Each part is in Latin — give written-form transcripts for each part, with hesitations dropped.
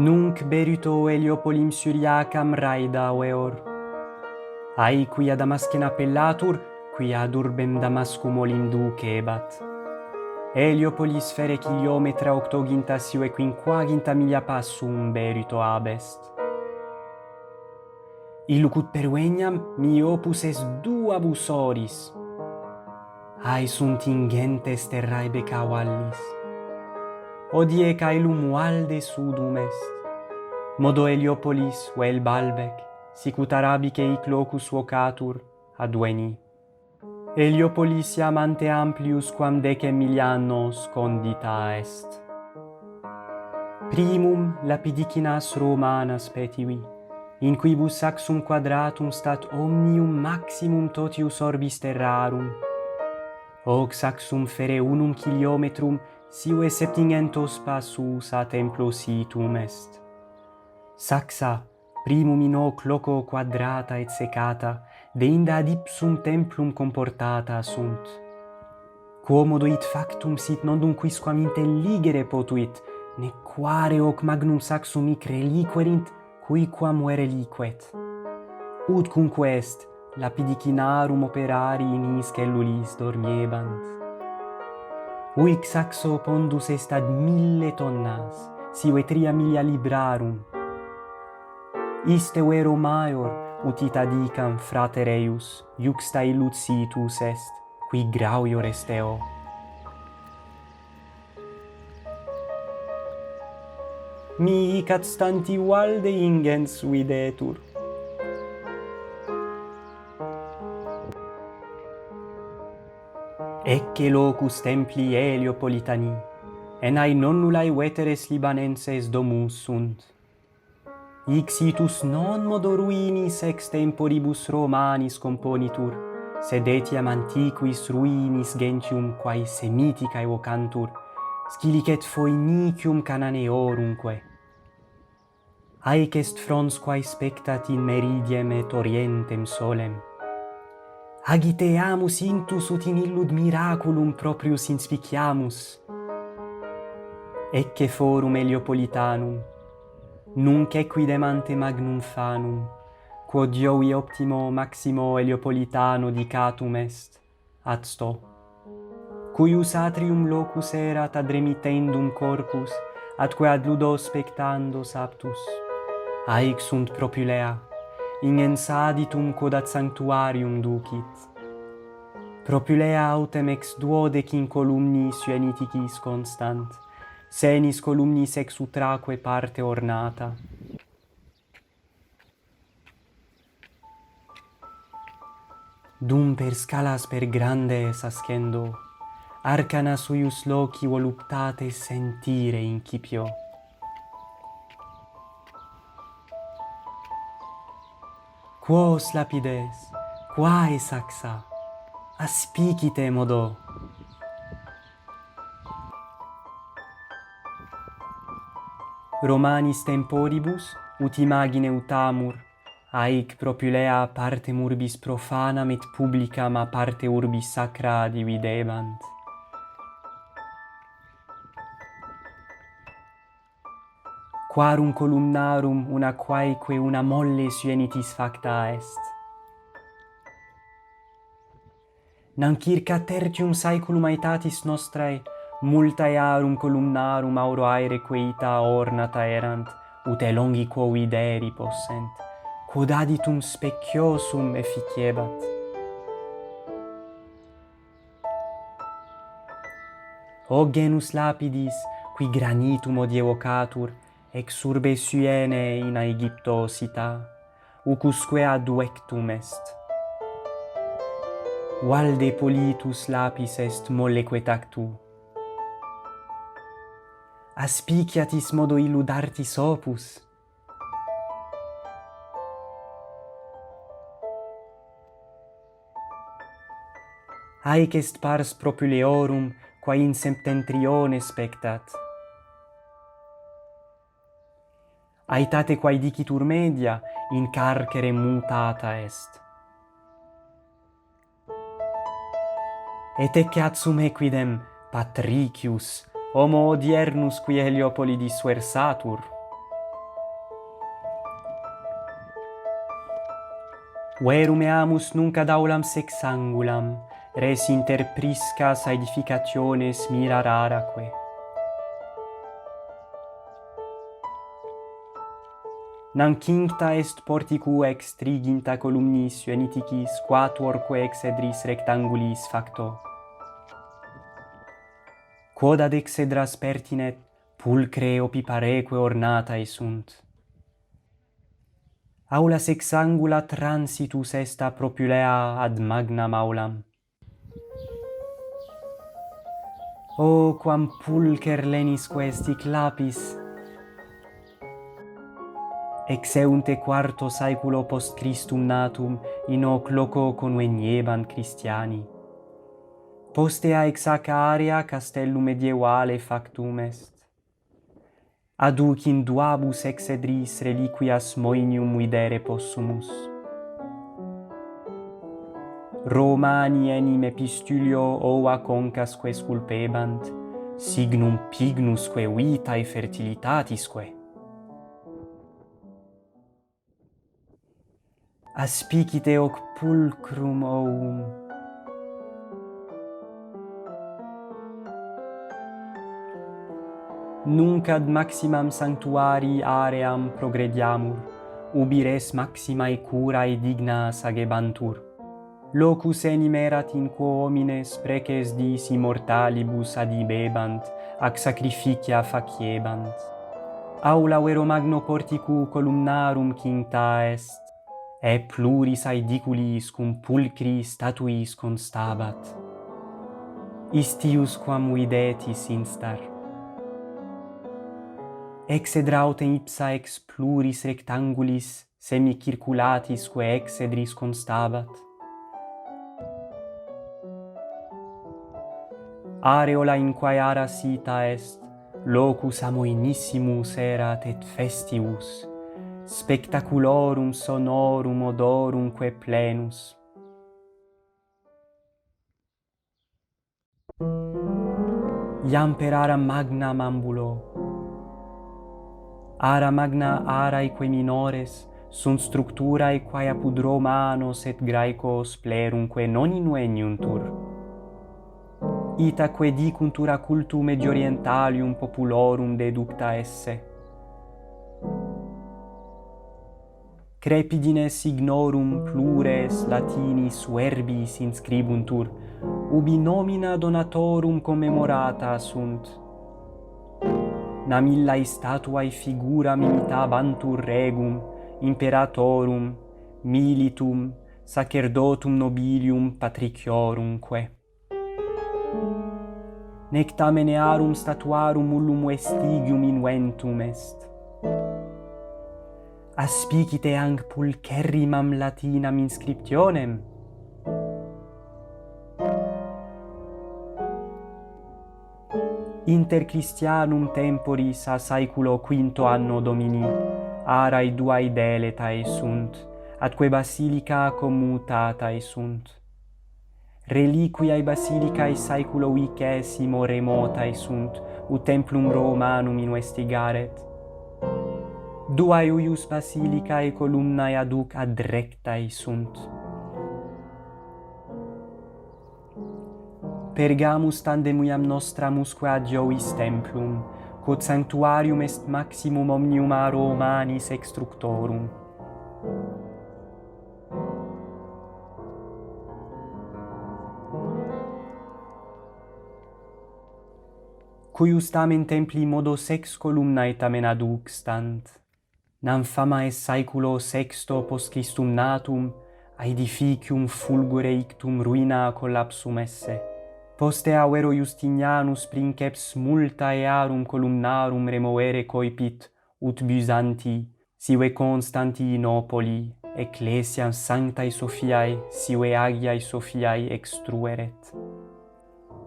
Nunc berito Heliopolim Syriacam raida veor. Ai quia Damascen appellatur, quia ad urbem Damascum olim ducebat. Heliopolis fere kilometra octogintasio e quinquaginta milia passum berito abest. Illucut perueniam mi opus est duabus oris. Ai sunt ingentes terrae becavallis. Hodie caelum valde sudum est. Modo Heliopolis vel Balbec, sicut arabice hic locus vocatur, adveni. Heliopolis iam ante amplius quam 10 milia annos condita est. Primum lapidicinas Romanas petivi, in quibus saxum quadratum stat omnium maximum totius orbis terrarum. Hoc saxum fere unum kilometrum sive septingentos passus a templo situm est. Saxa, primum in hoc loco quadrata et secata, deinde ad ipsum templum comportata sunt. Quomodo id factum sit nondum quisquam intelligere potuit, nequare hoc magnum saxum hic reliquerint, cuiquam vere liquet. Ut cunque est, lapidicinarum operari in his cellulis dormiebant. Huic saxo pondus est ad 1000 tonnas, sive 3 milia librarum. Iste vero maior, ut ita dicam frater eius, iuxta illud situs est, qui grauior est eo. Mi hic ad stanti valde ingens videtur. Ecce locus templi Heliopolitani, enae nonnulae veteres Libanenses domus sunt. Hic situs non modo ruinis ex temporibus Romanis componitur, sed etiam antiquis ruinis gentium quae Semiticae vocantur, scilicet Phoenicium Cananeorumque. Haec est frons quae spectat in meridiem et orientem solem. Agiteamus intus ut in illud miraculum proprius inspiciamus. Ecce forum Heliopolitanum, nunc equidem ante magnum fanum, quod Jovi optimo maximo Heliopolitano dicatum est, ad sto, cuius atrium locus erat ad remitendum corpus, atque ad ludo spectando saptus. Haec sunt propylea, ingens aditum quod ad sanctuarium ducit. Propylea autem ex 12 columni sueniticis constant, senis columnis ex utraque parte ornata. Dum per scalas per grandes ascendo, arcana suius loci voluptate sentire incipio. Quos lapides, quae saxa, aspicite modo. Romanis temporibus, ut imagine utamur, haec propylea partem urbis profanam et publicam a parte urbis sacra dividebant. Quarum columnarum una quaeque una molle suenitis facta est. Nam circa tertium saeculum aetatis nostrae multae arum columnarum auro aereque ita ornata erant, ut elongi quo videri possent, quod aditum speciosum efficiebat. Hoc genus lapidis, qui granitum hodie vocatur, ex urbe Syene in Aegypto cita, ucusque adduectum est. Valde politus lapis est molleque tactu. Aspiciatis modo illud artis opus. Haec est pars propyleorum quae in septentrione spectat. Aetate quae dicitur media in carcere mutata est. Et ecce adsum equidem Patricius, homo odiernus qui Heliopoli disversatur. Verum eamus nunc ad aulam sexangulam, res inter priscas aedificationes mira raraque. Nancincta est porticu ex triginta columnis veniticis quatuorque exedris rectangulis facto. Quod ad exedras pertinet, pulcre opipareque ornatae sunt. Aula sexangula transitus est a propulea ad magnam aulam. O quam pulcher lenisque est hic lapis! Exeunte quarto saeculo post Christum natum in hoc loco conveniebant Christiani. Postea ex hac area castellum medievale factum est. Aduc in duabus exedris reliquias moenium videre possumus. Romani enim epistulio ova concasque sculpebant, signum pignusque vitae fertilitatisque. Aspicite hoc pulcrum ovum. Nunc ad maximam sanctuarii aream progrediamur, ubi res maximae curae dignas agebantur. Locus enim erat in quo homines preces dis immortalibus adibebant, ac sacrificia faciebant. Aula vero magno porticu columnarum quinta est, e pluris aediculis cum pulcri statuis constabat. Istius quam videtis instar. Exedraute ipsa ex pluris rectangulis semicirculatisque exedris constabat. Areola in quae ara sita est, locus amoenissimus erat et festivus, spectaculorum sonorum odorumque plenus. Iam per ara magnam ambulo. Ara magna araeque minores sunt structurae quae apud Romanos et Graecos plerumque non inveniuntur. Itaque dicuntur a cultum mediorientalium populorum deducta esse. Crepidines ignorum plures Latinis verbis inscribuntur, ubi nomina donatorum commemorata sunt. Nam illae statuae figuram imitabantur regum, imperatorum, militum, sacerdotum nobilium patriciorumque. Nec tamen earum statuarum ullum vestigium inventum est. Aspicite hanc pulcherrimam Latinam inscriptionem? Inter Christianum temporis a saeculo quinto anno Domini, arae duae deletae sunt, atque basilica commutatae sunt. Reliquiae basilicae saeculo vicesimo remotae sunt, ut templum Romanum investigaret. Duae uius basilicae columnae aduc ad rectae sunt. Pergamus tandem iam nostramusque adiovis templum, quod sanctuarium est maximum omnium a Romanis extructorum. Cuius tamen templi modo sex columnae tamen aducstant. Nam fama est saeculo sexto post Christum natum, aedificium fulgure ictum ruina collapsum esse. Postea vero Justinianus princeps multa earum columnarum removere coipit, ut Byzantii, sive Constantinopoli, ecclesiam Sanctae Sophiae, sive Agiae Sophiae extrueret.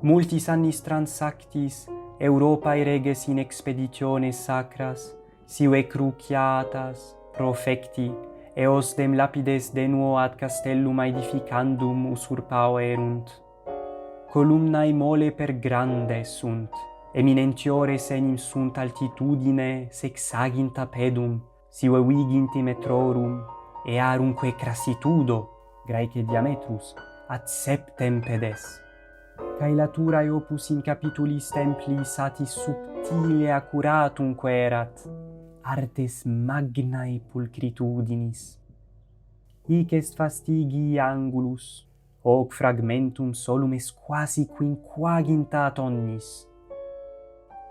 Multis annis transactis, Europae reges in expeditiones sacras, sive cruciatas, profecti, eos dem lapides de nuo ad castellum aedificandum usurpaverunt. Columnae mole per grandes sunt, eminentiores enim sunt altitudine sexaginta pedum, sive vigint metrorum, earumque crassitudo, Graece diametrus, ad septem pedes. Cae laturae opus in capitulis templi satis subtile accuratumque erat, artes magnae pulchritudinis. Hic est fastigii angulus, hoc fragmentum solum est quasi quinquagintat omnis.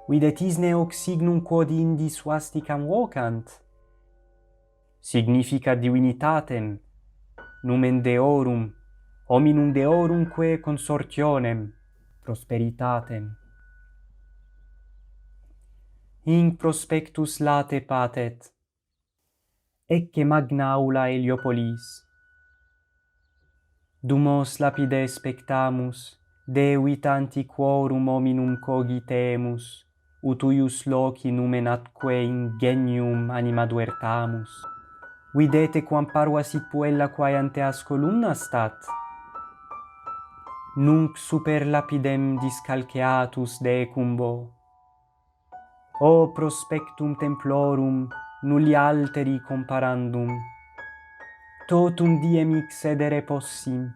Videt isne hoc signum quod indi swasticam vocant? Significat divinitatem, numen Deorum, hominum Deorumque consortionem, prosperitatem. Hinc prospectus late patet, ecce magna aula Heliopolis. Dumos lapide spectamus, Devit antiquorum hominum cogitemus, ut uius loci numen atque ingenium anima duertamus. Videte quam parva sit puella quae ante as columnas stat? Nunc super lapidem discalceatus decumbo. O prospectum templorum nulli alteri comparandum, totum diem excedere possim.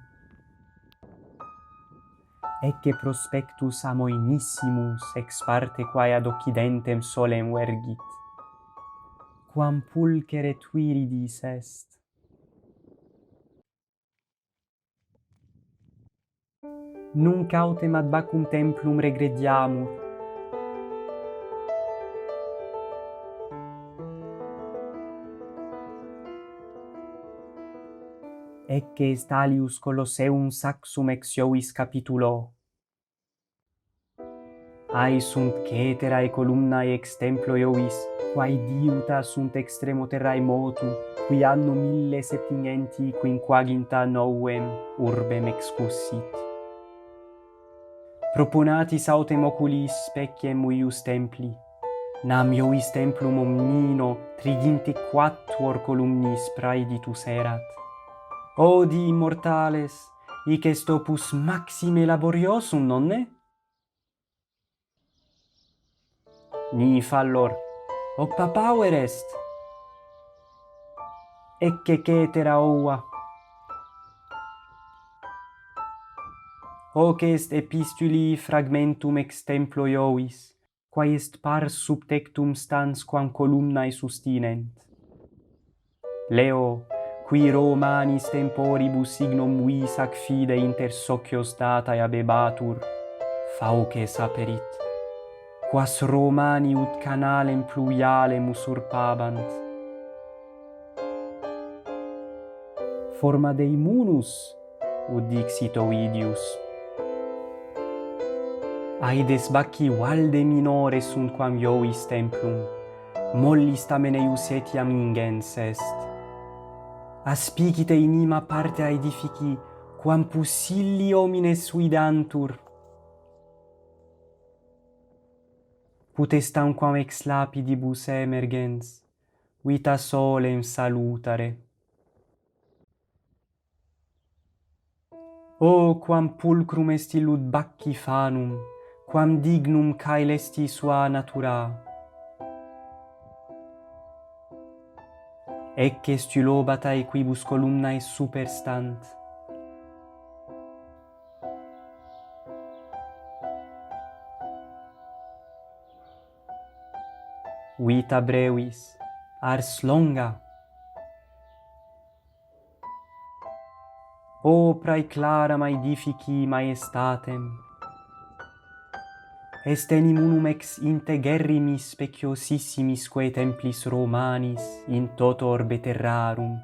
Ecce prospectus amoenissimus ex parte quae ad occidentem solem vergit. Quam pulchere Tuiridis est. Nunc autem ad Bacchum templum regrediamur. Ecce est alius Colosseum Saxum ex Iovis capitulo. Ae sunt ceterae columnae ex templo Iovis, quae diuta sunt extremo terrae motu, qui anno 1759 urbem excussit. Proponatis autem oculis speciem uius templi, nam Iovis templum omnino triginte quattuor columnis praeditus erat. Odi immortales, hic est opus maxime laboriosum, nonne? Ni fallor, hoc papauer est. Ecce cetera ova. Hoc est epistuli fragmentum ex templo Iovis, quae est pars sub tectum stans quam columnae sustinent. Leo, qui Romanis temporibus signum vis ac fide inter socios datae abebatur, fauces aperit, quas Romani ut canalem pluvialem usurpabant. Forma Dei munus, ut dixit Ovidius. Aides Bacchi valde minore sunt quam Iovis templum, mollis tamen eius etiam ingens est. Aspicite inima parte aedifici, quam pusilli homines vidantur. Potestam quam ex lapidibus emergens, vita solem salutare. O quam pulcrum est illud Bacchi fanum, quam dignum caelesti sua natura. Ecce stulobatae quibus columnae superstant. Vita brevis, ars longa. O praeclaram aedifici maestatem. Est enim unum ex integerrimis speciosissimisque templis Romanis in toto orbe terrarum.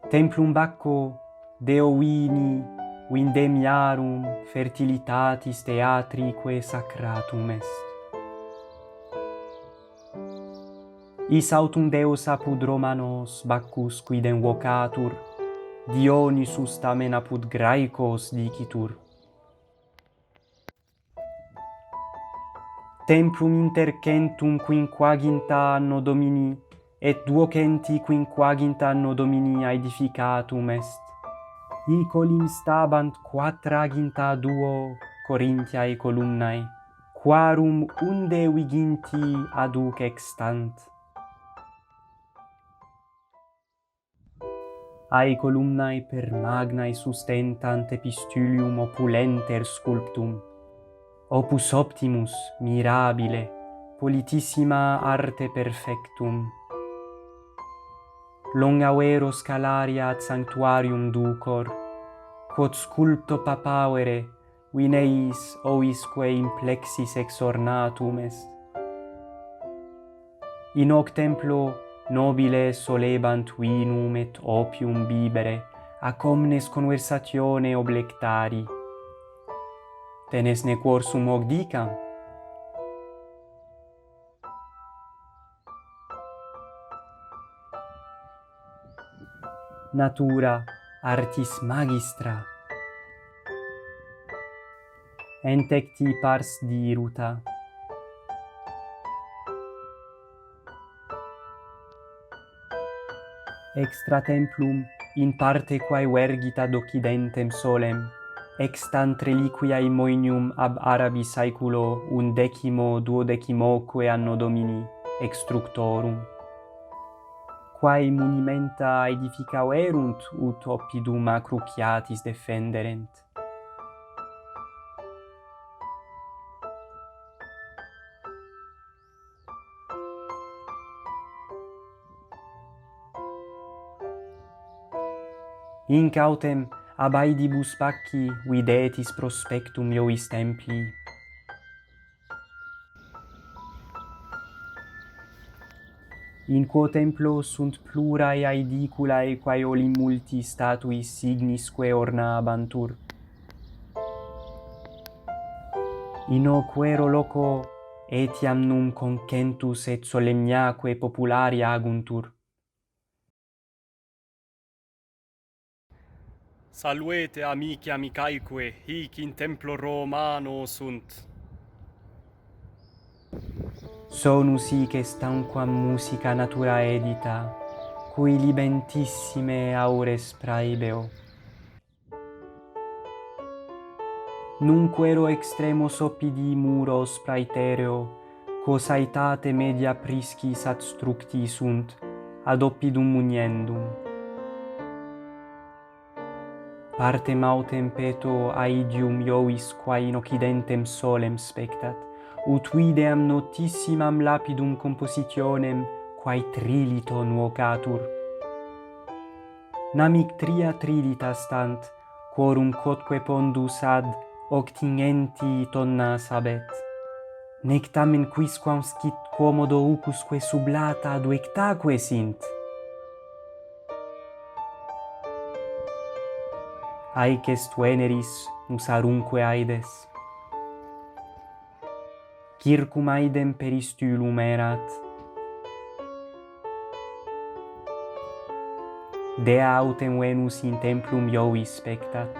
Templum Baccho Deo vini vindemiarum fertilitatis theatrique sacratum est. Is autum Deus apud Romanos Bacchus quidem vocatur, Dionysus tamen apud Graecos dicitur. Templum intercentum quinquaginta anno Domini et duocenti quinquaginta anno Domini aedificatum est. Hic olim stabant quadraginta duo Corinthiae columnae, quarum unde viginti aduc extant. Ae columnae per magnae sustentant epistulium opulenter sculptum. Opus optimus, mirabile, politissima arte perfectum. Longa vero scalaria ad sanctuarium ducor, quod sculpto papavere, vineis oisque in plexis exornatum est. In hoc templo nobile solebant vinum et opium bibere, ac omnes conversatione oblectari. Tenes nequor sum hoc dicam? Natura artis magistra. Entecti pars diruta. Extra templum in parte quae vergit ad occidentem solem, extant reliquiae moenium ab Arabi saeculo 11-12 anno Domini extructorum. Quae munimenta edificaverunt ut oppidum a cruciatis defenderent. Hinc autem ab aedibus pacci videtis prospectum Iovis templi. In quo templo sunt plurae aediculae quae olim multi statuis signisque ornabantur. In hoc vero loco etiam num concentus et solemniaque populari aguntur. Saluete amici amicaeque, hic in templo Romano sunt. Sonus hic est tanquam musica natura edita, cui libentissime aures praebeo. Nunc vero extremos oppidi muros praetereo, quos aetate media priscis adstructi sunt, ad oppidum muniendum. Partem autem peto aedium Iovis quae in occidentem solem spectat, ut videam notissimam lapidum compositionem quae trilito nuocatur. Namic tria trilita stant, quorum quodque pondus ad octingenti tonnas habet, nec tamen quisquam scit quomodo ucusque sublata aduectaque sint. Haec est Veneris musarumque aedes. Circum aedem peristulum erat. Dea autem Venus in templum Iovis spectat.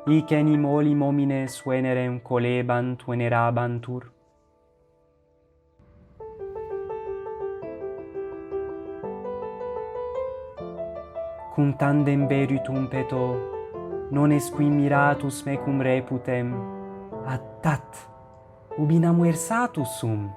Hic enim olim homines venerem colebant venerabantur. Cum tandem veritum peto, non est qui miratus mecum reputem, attat, ubi namu ersatus sum.